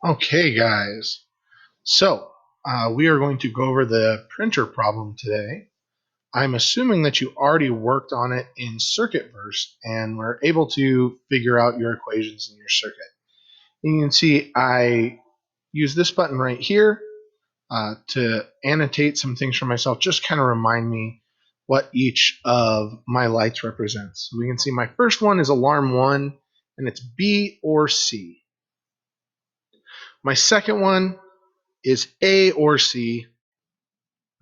Okay, guys. So, we are going to go over the printer problem today. I'm assuming that you already worked on it in CircuitVerse and were able to figure out your equations in your circuit. You can see I use this button right here to annotate some things for myself, just kind of remind me what each of my lights represents. So we can see my first one is alarm 1, and it's B or C. My second one is A or C.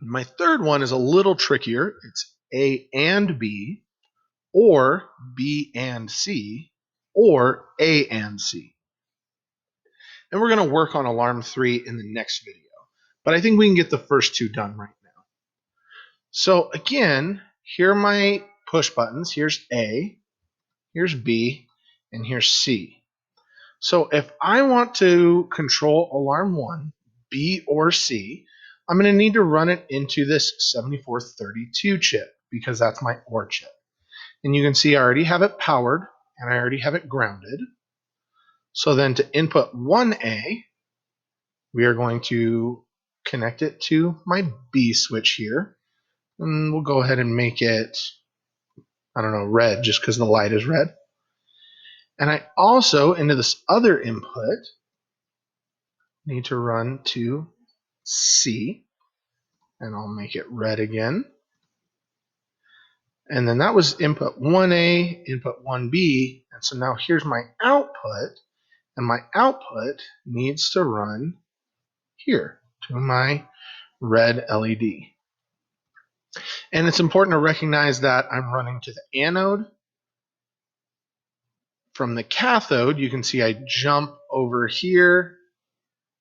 My third one is a little trickier. It's A and B, or B and C, or A and C. And we're going to work on alarm 3 in the next video. But I think we can get the first two done right now. So again, here are my push buttons. Here's A, here's B, and here's C. So if I want to control alarm 1, B or C, I'm going to need to run it into this 7432 chip because that's my OR chip. And you can see I already have it powered and I already have it grounded. So then to input 1A, we are going to connect it to my B switch here. And we'll go ahead and make it, I don't know, red just because the light is red. And I also, into this other input, need to run to C, and I'll make it red again. And then that was input 1A, input 1B, and so now here's my output, and my output needs to run here to my red LED. And it's important to recognize that I'm running to the anode. From the cathode, you can see I jump over here,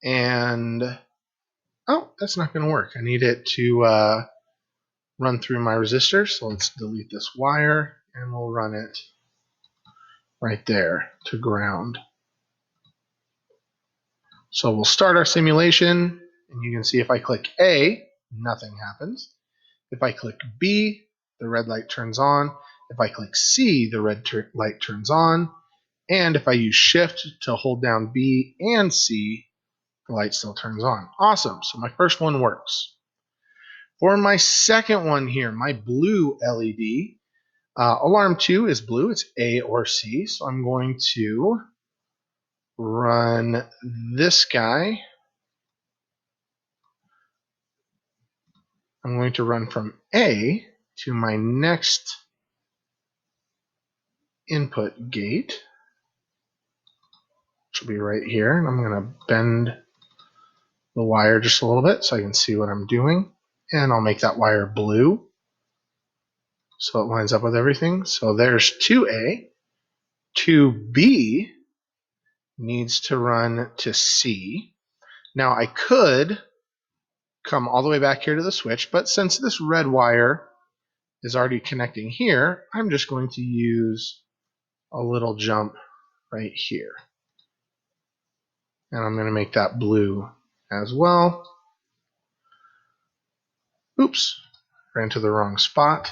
and oh, that's not going to work. I need it to run through my resistor. So let's delete this wire and we'll run it right there to ground. So we'll start our simulation, and you can see if I click A, nothing happens. If I click B, the red light turns on. If I click C, the red light turns on. And if I use Shift to hold down B and C, the light still turns on. Awesome. So my first one works. For my second one here, my blue LED, alarm 2 is blue. It's A or C. So I'm going to run this guy. I'm going to run from A to my next input gate, which will be right here. And I'm going to bend the wire just a little bit so I can see what I'm doing. And I'll make that wire blue so it lines up with everything. So there's 2A. 2B needs to run to C. Now I could come all the way back here to the switch, but since this red wire is already connecting here, I'm just going to use a little jump right here. And I'm going to make that blue as well. Oops, ran to the wrong spot.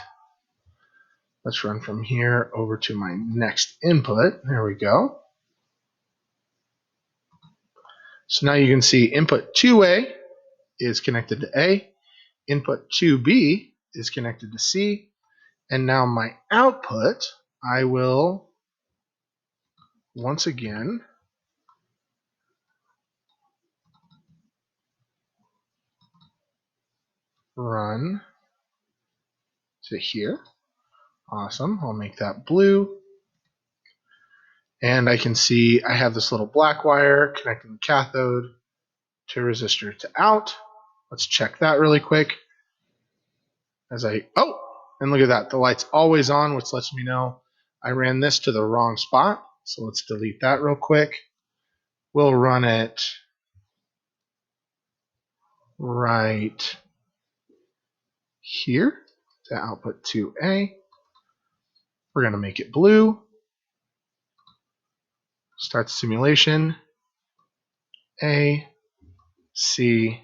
Let's run from here over to my next input. There we go. So now you can see input 2A is connected to A, input 2B is connected to C, and now my output, I will once again run to here. Awesome. I'll make that blue. And I can see I have this little black wire connecting the cathode to resistor to out. Let's check that really quick. And look at that. The light's always on, which lets me know I ran this to the wrong spot. So let's delete that real quick. We'll run it right here to output 2A. We're going to make it blue. Start the simulation. A, C,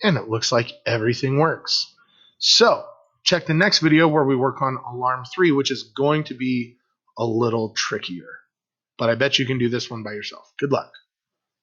and it looks like everything works. So check the next video where we work on alarm 3, which is going to be a little trickier. But I bet you can do this one by yourself. Good luck.